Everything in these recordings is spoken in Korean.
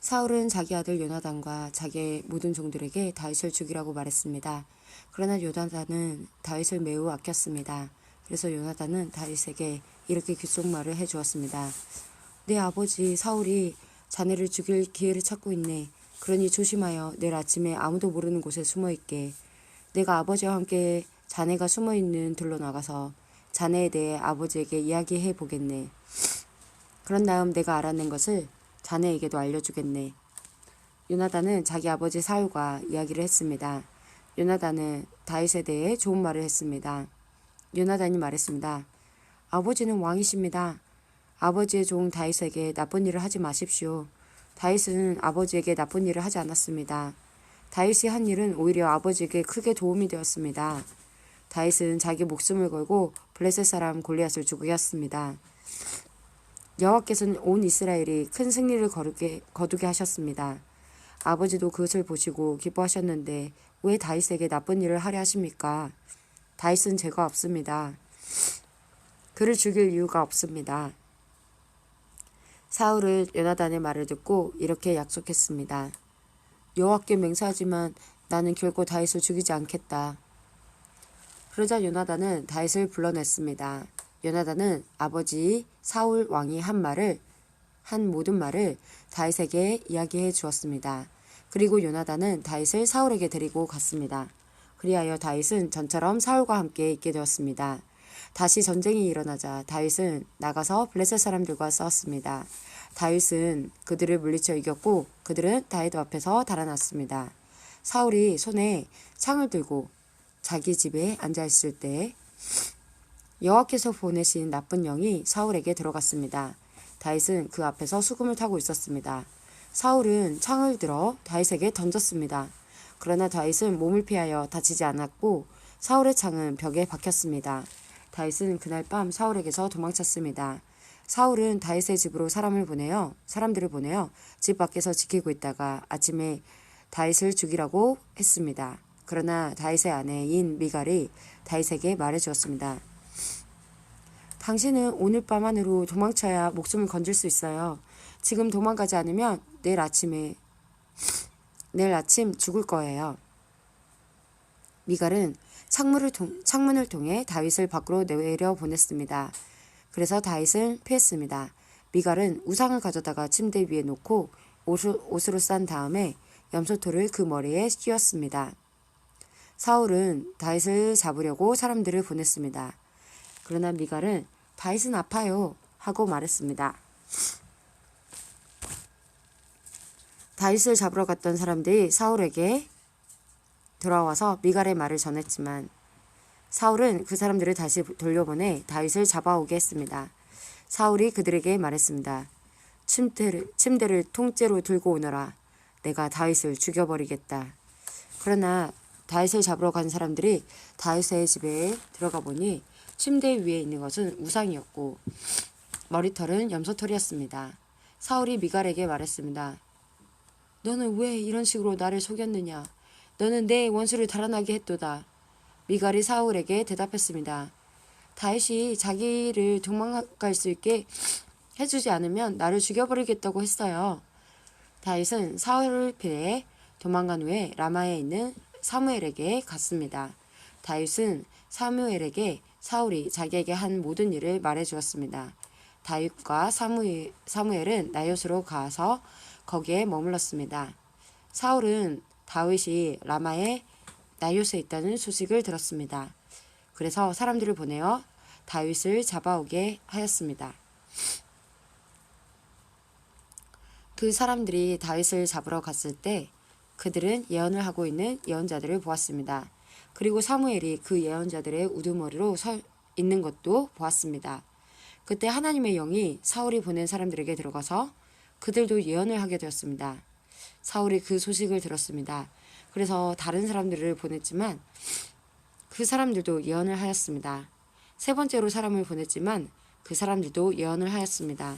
사울은 자기 아들 요나단과 자기의 모든 종들에게 다윗을 죽이라고 말했습니다. 그러나 요나단은 다윗을 매우 아꼈습니다. 그래서 요나단은 다윗에게 이렇게 귓속말을 해주었습니다. 내 아버지 사울이 자네를 죽일 기회를 찾고 있네. 그러니 조심하여 내일 아침에 아무도 모르는 곳에 숨어있게. 내가 아버지와 함께 자네가 숨어있는 들로 나가서 자네에 대해 아버지에게 이야기해 보겠네. 그런 다음 내가 알아낸 것을 자네에게도 알려주겠네. 요나단은 자기 아버지 사울과 이야기를 했습니다. 요나단은 다윗에 대해 좋은 말을 했습니다. 요나단이 말했습니다. 아버지는 왕이십니다. 아버지의 종 다윗에게 나쁜 일을 하지 마십시오. 다윗은 아버지에게 나쁜 일을 하지 않았습니다. 다윗이 한 일은 오히려 아버지에게 크게 도움이 되었습니다. 다윗은 자기 목숨을 걸고 블레셋 사람 골리앗을 죽였습니다. 여호와께서는 온 이스라엘이 큰 승리를 거두게 하셨습니다. 아버지도 그것을 보시고 기뻐하셨는데 왜 다윗에게 나쁜 일을 하려 하십니까? 다윗은 죄가 없습니다. 그를 죽일 이유가 없습니다. 사울은 요나단의 말을 듣고 이렇게 약속했습니다. 여호와께 맹세하지만 나는 결코 다윗을 죽이지 않겠다. 그러자 요나단은 다윗을 불러냈습니다. 요나단은 아버지 사울 왕이 한 모든 말을 다윗에게 이야기해 주었습니다. 그리고 요나단은 다윗을 사울에게 데리고 갔습니다. 그리하여 다윗은 전처럼 사울과 함께 있게 되었습니다. 다시 전쟁이 일어나자 다윗은 나가서 블레셋 사람들과 싸웠습니다. 다윗은 그들을 물리쳐 이겼고 그들은 다윗 앞에서 달아났습니다. 사울이 손에 창을 들고 자기 집에 앉아있을 때 여호와께서 보내신 나쁜 영이 사울에게 들어갔습니다. 다윗은 그 앞에서 수금을 타고 있었습니다. 사울은 창을 들어 다윗에게 던졌습니다. 그러나 다윗은 몸을 피하여 다치지 않았고 사울의 창은 벽에 박혔습니다. 다윗은 그날 밤 사울에게서 도망쳤습니다. 사울은 다윗의 집으로 사람들을 보내어 집 밖에서 지키고 있다가 아침에 다윗을 죽이라고 했습니다. 그러나 다윗의 아내인 미갈이 다윗에게 말해주었습니다. 당신은 오늘 밤 안으로 도망쳐야 목숨을 건질 수 있어요. 지금 도망가지 않으면 내일 아침 죽을 거예요. 미갈은 창문을 통해 다윗을 밖으로 내려 보냈습니다. 그래서 다윗은 피했습니다. 미갈은 우상을 가져다가 침대 위에 놓고 옷으로 싼 다음에 염소토를 그 머리에 씌웠습니다. 사울은 다윗을 잡으려고 사람들을 보냈습니다. 그러나 미갈은 다윗은 아파요 하고 말했습니다. 다윗을 잡으러 갔던 사람들이 사울에게 돌아와서 미갈의 말을 전했지만 사울은 그 사람들을 다시 돌려보내 다윗을 잡아오게 했습니다. 사울이 그들에게 말했습니다. 침대를 통째로 들고 오너라. 내가 다윗을 죽여버리겠다. 그러나 다윗을 잡으러 간 사람들이 다윗의 집에 들어가 보니 침대 위에 있는 것은 우상이었고 머리털은 염소털이었습니다. 사울이 미갈에게 말했습니다. 너는 왜 이런 식으로 나를 속였느냐? 너는 내 원수를 달아나게 했도다. 미갈이 사울에게 대답했습니다. 다윗이 자기를 도망갈 수 있게 해주지 않으면 나를 죽여버리겠다고 했어요. 다윗은 사울을 피해 도망간 후에 라마에 있는 사무엘에게 갔습니다. 다윗은 사무엘에게 사울이 자기에게 한 모든 일을 말해주었습니다. 다윗과 사무엘은 나요스로 가서 거기에 머물렀습니다. 사울은 다윗이 라마의 나요스에 있다는 소식을 들었습니다. 그래서 사람들을 보내어 다윗을 잡아오게 하였습니다. 그 사람들이 다윗을 잡으러 갔을 때 그들은 예언을 하고 있는 예언자들을 보았습니다. 그리고 사무엘이 그 예언자들의 우두머리로 서 있는 것도 보았습니다. 그때 하나님의 영이 사울이 보낸 사람들에게 들어가서 그들도 예언을 하게 되었습니다. 사울이 그 소식을 들었습니다. 그래서 다른 사람들을 보냈지만 그 사람들도 예언을 하였습니다. 세 번째로 사람을 보냈지만 그 사람들도 예언을 하였습니다.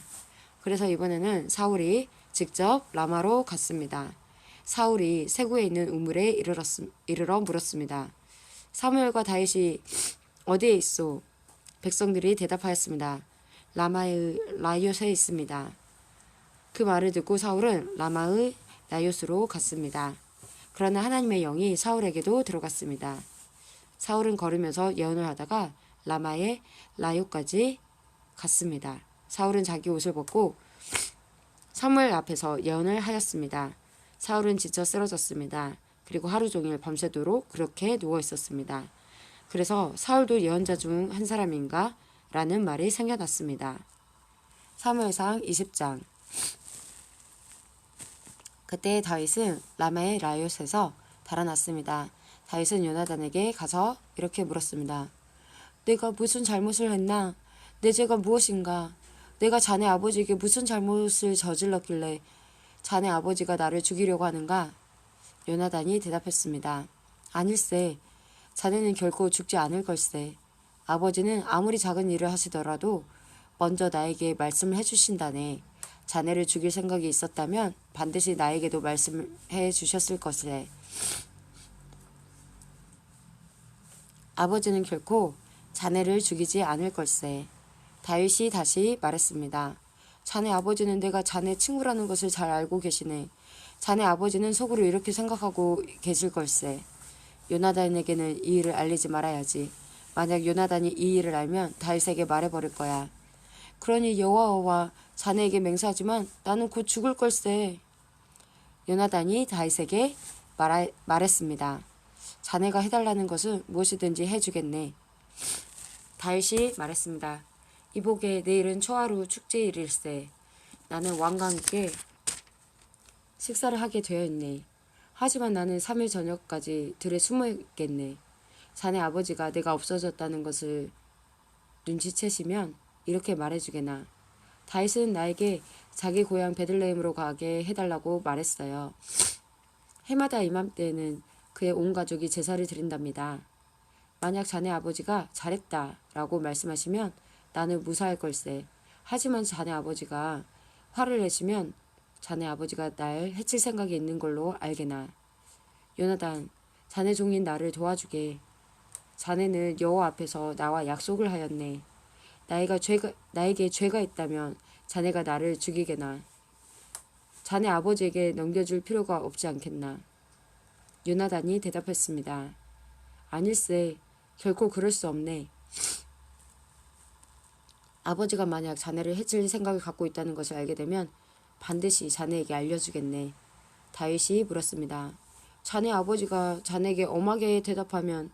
그래서 이번에는 사울이 직접 라마로 갔습니다. 사울이 세구에 있는 우물에 이르러 물었습니다. 사무엘과 다윗이 어디에 있소? 백성들이 대답하였습니다. 라마의 라이옷에 있습니다. 그 말을 듣고 사울은 라마의 나요스로 갔습니다. 그러나 하나님의 영이 사울에게도 들어갔습니다. 사울은 걸으면서 예언을 하다가 라마의 라요까지 갔습니다. 사울은 자기 옷을 벗고 사무엘 앞에서 예언을 하였습니다. 사울은 지쳐 쓰러졌습니다. 그리고 하루 종일 밤새도록 그렇게 누워 있었습니다. 그래서 사울도 예언자 중 한 사람인가? 라는 말이 생겨났습니다. 사무엘상 20장. 그때 다윗은 라마의 라요스에서 달아났습니다. 다윗은 요나단에게 가서 이렇게 물었습니다. 내가 무슨 잘못을 했나? 내 죄가 무엇인가? 내가 자네 아버지에게 무슨 잘못을 저질렀길래 자네 아버지가 나를 죽이려고 하는가? 요나단이 대답했습니다. 아닐세. 자네는 결코 죽지 않을 걸세. 아버지는 아무리 작은 일을 하시더라도 먼저 나에게 말씀을 해주신다네. 자네를 죽일 생각이 있었다면 반드시 나에게도 말씀해 주셨을 것에. 아버지는 결코 자네를 죽이지 않을 걸세. 다윗이 다시 말했습니다. 자네 아버지는 내가 자네 친구라는 것을 잘 알고 계시네. 자네 아버지는 속으로 이렇게 생각하고 계실 걸세. 요나단에게는 이 일을 알리지 말아야지. 만약 요나단이 이 일을 알면 다윗에게 말해버릴 거야. 그러니 여호와와 자네에게 맹세하지만 나는 곧 죽을 걸세. 요나단이 다윗에게 말했습니다. 자네가 해달라는 것은 무엇이든지 해주겠네. 다윗이 말했습니다. 이보게 내일은 초하루 축제일일세. 나는 왕과 함께 식사를 하게 되어 있네. 하지만 나는 3일 저녁까지 들에 숨어 있겠네. 자네 아버지가 내가 없어졌다는 것을 눈치채시면 이렇게 말해주게나. 다윗은 나에게 자기 고향 베들레헴으로 가게 해달라고 말했어요. 해마다 이맘때에는 그의 온 가족이 제사를 드린답니다. 만약 자네 아버지가 잘했다 라고 말씀하시면 나는 무사할 걸세. 하지만 자네 아버지가 화를 내시면 자네 아버지가 날 해칠 생각이 있는 걸로 알게나. 요나단, 자네 종인 나를 도와주게. 자네는 여호와 앞에서 나와 약속을 하였네. 나에게 죄가 있다면 자네가 나를 죽이게나. 자네 아버지에게 넘겨줄 필요가 없지 않겠나. 요나단이 대답했습니다. 아닐세. 결코 그럴 수 없네. 아버지가 만약 자네를 해칠 생각을 갖고 있다는 것을 알게 되면 반드시 자네에게 알려주겠네. 다윗이 물었습니다. 자네 아버지가 자네에게 엄하게 대답하면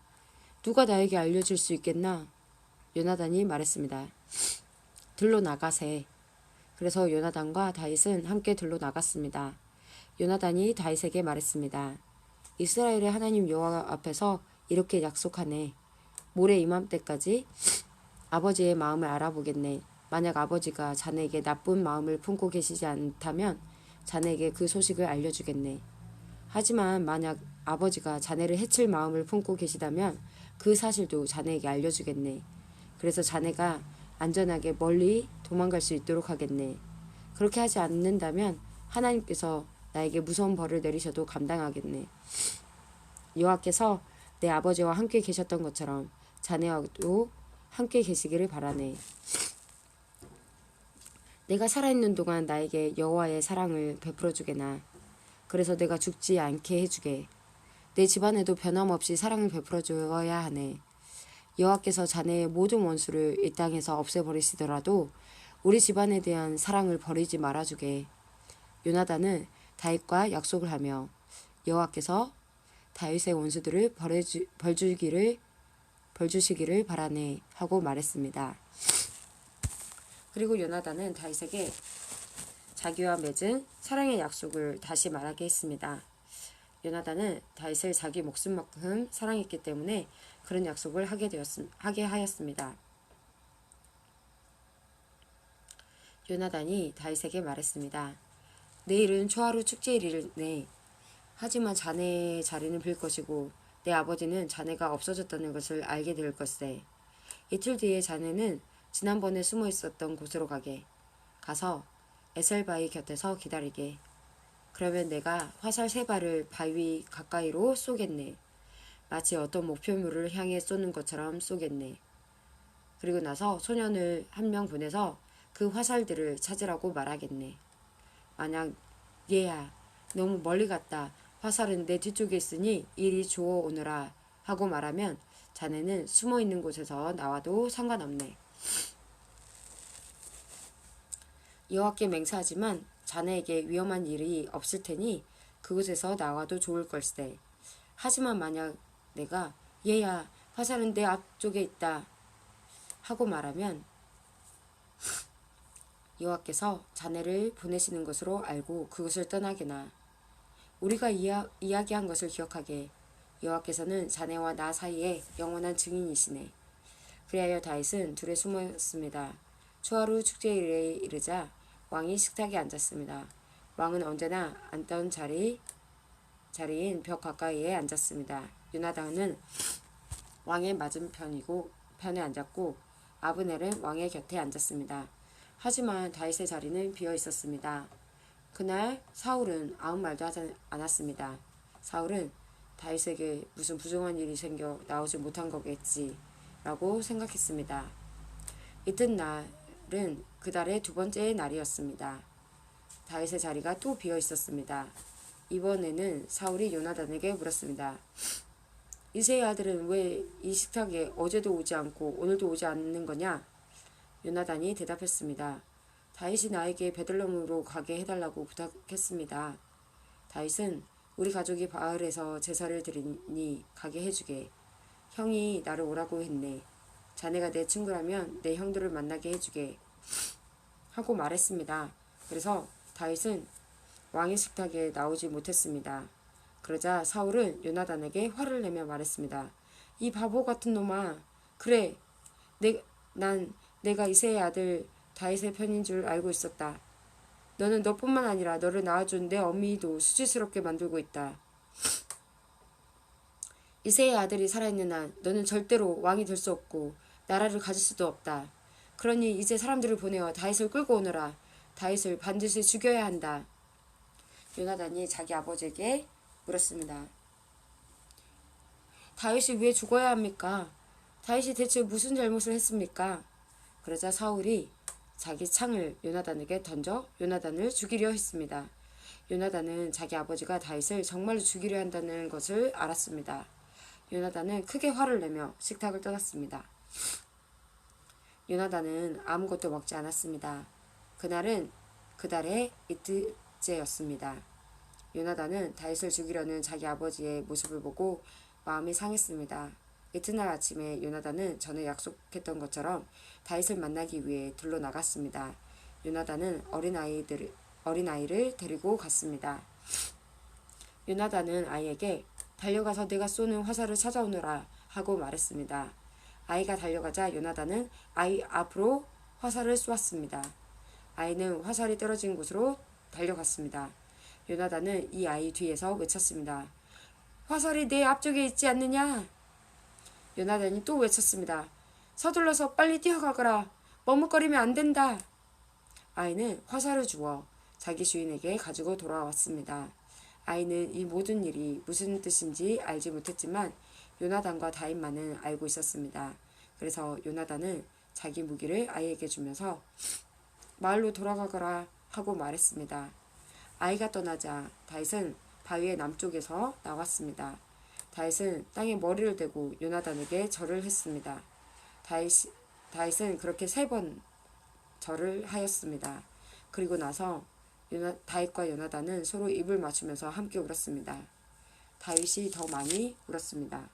누가 나에게 알려줄 수 있겠나? 요나단이 말했습니다. 들로 나가세. 그래서 요나단과 다윗은 함께 들로 나갔습니다. 요나단이 다윗에게 말했습니다. 이스라엘의 하나님 여호와 앞에서 이렇게 약속하네. 모레 이맘때까지 아버지의 마음을 알아보겠네. 만약 아버지가 자네에게 나쁜 마음을 품고 계시지 않다면 자네에게 그 소식을 알려주겠네. 하지만 만약 아버지가 자네를 해칠 마음을 품고 계시다면 그 사실도 자네에게 알려주겠네. 그래서 자네가 안전하게 멀리 도망갈 수 있도록 하겠네. 그렇게 하지 않는다면 하나님께서 나에게 무서운 벌을 내리셔도 감당하겠네. 여호와께서 내 아버지와 함께 계셨던 것처럼 자네와도 함께 계시기를 바라네. 내가 살아있는 동안 나에게 여호와의 사랑을 베풀어 주게나. 그래서 내가 죽지 않게 해주게. 내 집안에도 변함없이 사랑을 베풀어 주어야 하네. 여호와께서 자네의 모든 원수를 이 땅에서 없애버리시더라도 우리 집안에 대한 사랑을 버리지 말아주게. 요나단은 다윗과 약속을 하며 여호와께서 다윗의 원수들을 벌주시기를 바라네 하고 말했습니다. 그리고 요나단은 다윗에게 자기와 맺은 사랑의 약속을 다시 말하게 했습니다. 요나단은 다윗을 자기 목숨만큼 사랑했기 때문에 그런 약속을 하게 하였습니다. 요나단이 다윗에게 말했습니다. 내일은 초하루 축제일이네. 하지만 자네의 자리는 빌 것이고 내 아버지는 자네가 없어졌다는 것을 알게 될 것세. 이틀 뒤에 자네는 지난번에 숨어 있었던 곳으로 가서 에셀바위 곁에서 기다리게. 그러면 내가 화살 3발을 바위 가까이로 쏘겠네. 마치 어떤 목표물을 향해 쏘는 것처럼 쏘겠네. 그리고 나서 소년을 한 명 보내서 그 화살들을 찾으라고 말하겠네. 만약 얘야 너무 멀리 갔다. 화살은 내 뒤쪽에 있으니 이리 주워 오너라 하고 말하면 자네는 숨어 있는 곳에서 나와도 상관없네. 여호와께 맹세하지만 자네에게 위험한 일이 없을 테니 그곳에서 나와도 좋을 걸세. 하지만 만약 내가 얘야 화살은 내 앞쪽에 있다 하고 말하면 여호와께서 자네를 보내시는 것으로 알고 그것을 떠나게나. 우리가 이야기한 것을 기억하게. 여호와께서는 자네와 나 사이에 영원한 증인이시네. 그리하여 다윗은 둘에 숨었습니다. 초하루 축제일에 이르자 왕이 식탁에 앉았습니다. 왕은 언제나 앉던 자리인 벽 가까이에 앉았습니다. 요나단은 왕의 편에 앉았고 아브넬은 왕의 곁에 앉았습니다. 하지만 다윗의 자리는 비어 있었습니다. 그날 사울은 아무 말도 하지 않았습니다. 사울은 다윗에게 무슨 부정한 일이 생겨 나오지 못한 거겠지 라고 생각했습니다. 이튿날은 그달의 두 번째 날이었습니다. 다윗의 자리가 또 비어 있었습니다. 이번에는 사울이 요나단에게 물었습니다. 이새의 아들은 왜 이 식탁에 어제도 오지 않고 오늘도 오지 않는 거냐? 요나단이 대답했습니다. 다윗이 나에게 베들레헴으로 가게 해달라고 부탁했습니다. 다윗은 우리 가족이 바알에서 제사를 드리니 가게 해주게. 형이 나를 오라고 했네. 자네가 내 친구라면 내 형들을 만나게 해주게 하고 말했습니다. 그래서 다윗은 왕의 식탁에 나오지 못했습니다. 그러자 사울은 요나단에게 화를 내며 말했습니다. 이 바보 같은 놈아. 그래, 내가 이새의 아들 다윗의 편인 줄 알고 있었다. 너는 너뿐만 아니라 너를 낳아준 내 어미도 수치스럽게 만들고 있다. 이새의 아들이 살아있는 한 너는 절대로 왕이 될 수 없고 나라를 가질 수도 없다. 그러니 이제 사람들을 보내어 다윗을 끌고 오너라. 다윗을 반드시 죽여야 한다. 요나단이 자기 아버지에게 물었습니다. 다윗이 왜 죽어야 합니까? 다윗이 대체 무슨 잘못을 했습니까? 그러자 사울이 자기 창을 요나단에게 던져 요나단을 죽이려 했습니다. 요나단은 자기 아버지가 다윗을 정말로 죽이려 한다는 것을 알았습니다. 요나단은 크게 화를 내며 식탁을 떠났습니다. 요나단은 아무것도 먹지 않았습니다. 그날은 그달의 이틀째였습니다. 요나단은 다윗을 죽이려는 자기 아버지의 모습을 보고 마음이 상했습니다. 이튿날 아침에 요나단은 전에 약속했던 것처럼 다윗을 만나기 위해 들로 나갔습니다. 요나단은 어린아이를 데리고 갔습니다. 요나단은 아이에게 달려가서 내가 쏘는 화살을 찾아오너라 하고 말했습니다. 아이가 달려가자 요나단은 아이 앞으로 화살을 쏘았습니다. 아이는 화살이 떨어진 곳으로 달려갔습니다. 요나단은 이 아이 뒤에서 외쳤습니다. 화살이 내 앞쪽에 있지 않느냐? 요나단이 또 외쳤습니다. 서둘러서 빨리 뛰어가거라. 머뭇거리면 안 된다. 아이는 화살을 주워 자기 주인에게 가지고 돌아왔습니다. 아이는 이 모든 일이 무슨 뜻인지 알지 못했지만 요나단과 다윗만은 알고 있었습니다. 그래서 요나단은 자기 무기를 아이에게 주면서 마을로 돌아가거라 하고 말했습니다. 아이가 떠나자 다윗은 바위의 남쪽에서 나왔습니다. 다윗은 땅에 머리를 대고 요나단에게 절을 했습니다. 다윗은 그렇게 3번 절을 하였습니다. 그리고 나서 다윗과 요나단은 서로 입을 맞추면서 함께 울었습니다. 다윗이 더 많이 울었습니다.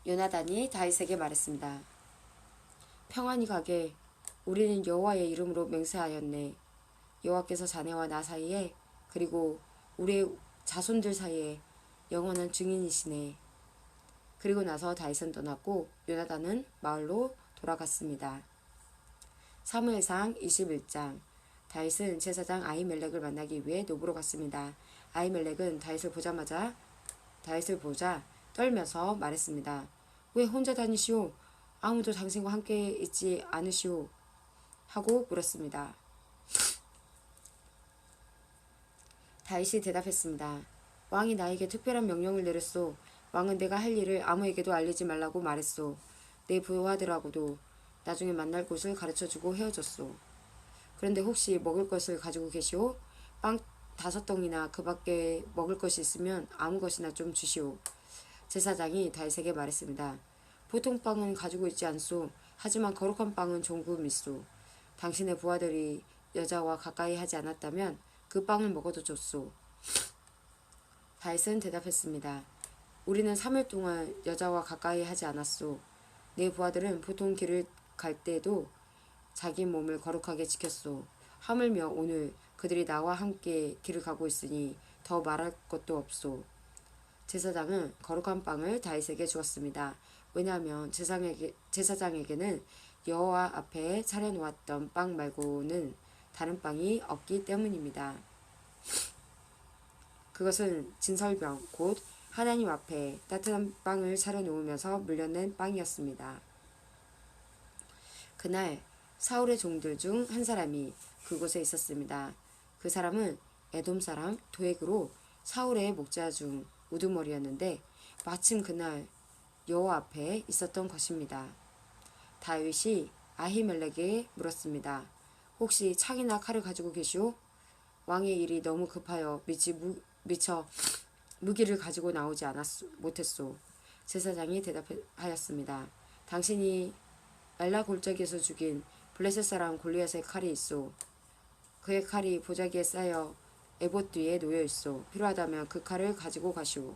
요나단이 다윗에게 말했습니다. 평안히 가게. 우리는 여호와의 이름으로 맹세하였네. 여호와께서 자네와 나 사이에 그리고 우리의 자손들 사이에 영원한 증인이시네. 그리고 나서 다윗은 떠났고 요나단은 마을로 돌아갔습니다. 사무엘상 21장. 다윗은 제사장 아히멜렉을 만나기 위해 노브로 갔습니다. 아히멜렉은 다윗을 보자 떨면서 말했습니다. 왜 혼자 다니시오? 아무도 당신과 함께 있지 않으시오? 하고 물었습니다. 다윗이 대답했습니다. 왕이 나에게 특별한 명령을 내렸소. 왕은 내가 할 일을 아무에게도 알리지 말라고 말했소. 내 부하들하고도 나중에 만날 곳을 가르쳐주고 헤어졌소. 그런데 혹시 먹을 것을 가지고 계시오? 빵 5덩이나 그 밖에 먹을 것이 있으면 아무 것이나 좀 주시오. 제사장이 다윗에게 말했습니다. 보통 빵은 가지고 있지 않소. 하지만 거룩한 빵은 조금 있소. 당신의 부하들이 여자와 가까이 하지 않았다면 그 빵을 먹어도 좋소. 다윗은 대답했습니다. 우리는 3일 동안 여자와 가까이 하지 않았소. 내 부하들은 보통 길을 갈 때도 자기 몸을 거룩하게 지켰소. 하물며 오늘 그들이 나와 함께 길을 가고 있으니 더 말할 것도 없소. 제사장은 거룩한 빵을 다윗에게 주었습니다. 왜냐하면 제사장에게는 여호와 앞에 차려놓았던 빵 말고는 다른 빵이 없기 때문입니다. 그것은 진설병 곧 하나님 앞에 따뜻한 빵을 차려놓으면서 물려낸 빵이었습니다. 그날 사울의 종들 중 한 사람이 그곳에 있었습니다. 그 사람은 에돔 사람 도액으로 사울의 목자 중 우두머리였는데 마침 그날 여호와 앞에 있었던 것입니다. 다윗이 아히멜렉에게 물었습니다. 혹시 창이나 칼을 가지고 계시오? 왕의 일이 너무 급하여 미처 무기를 가지고 나오지 못했소. 제사장이 대답하였습니다. 당신이 엘라 골짜기에서 죽인 블레셋 사람 골리앗의 칼이 있소. 그의 칼이 보자기에 쌓여 에봇 뒤에 놓여 있소. 필요하다면 그 칼을 가지고 가시오.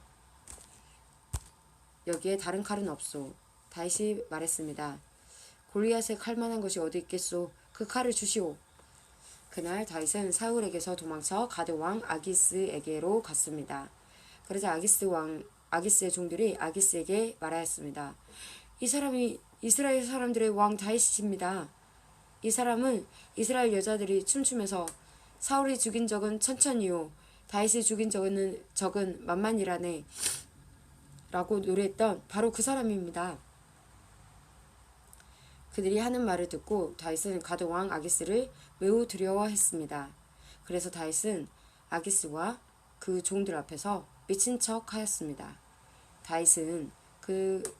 여기에 다른 칼은 없소. 다윗이 말했습니다. 골리앗의 칼만한 것이 어디 있겠소. 그 칼을 주시오. 그날 다윗은 사울에게서 도망쳐 가드 왕 아기스에게로 갔습니다. 그러자 아기스의 종들이 아기스에게 말하였습니다. 이 사람이 이스라엘 사람들의 왕 다윗입니다. 이 사람은 이스라엘 여자들이 춤추면서 사울이 죽인 적은 천천히요 다윗이 죽인 적은 만만이라네 라고 노래했던 바로 그 사람입니다. 그들이 하는 말을 듣고 다윗은 가드 왕 아기스를 매우 두려워했습니다. 그래서 다윗은 아기스와 그 종들 앞에서 미친 척 하였습니다. 다윗은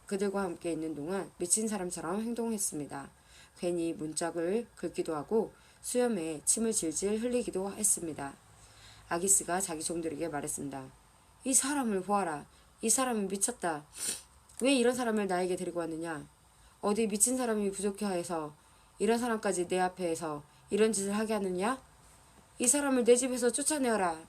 그들과 함께 있는 동안 미친 사람처럼 행동했습니다. 괜히 문짝을 긁기도 하고 수염에 침을 질질 흘리기도 했습니다. 아기스가 자기 종들에게 말했습니다. 이 사람을 보아라. 이 사람은 미쳤다. 왜 이런 사람을 나에게 데리고 왔느냐? 어디 미친 사람이 부족해서 이런 사람까지 내 앞에서 이런 짓을 하게 하느냐? 이 사람을 내 집에서 쫓아내어라.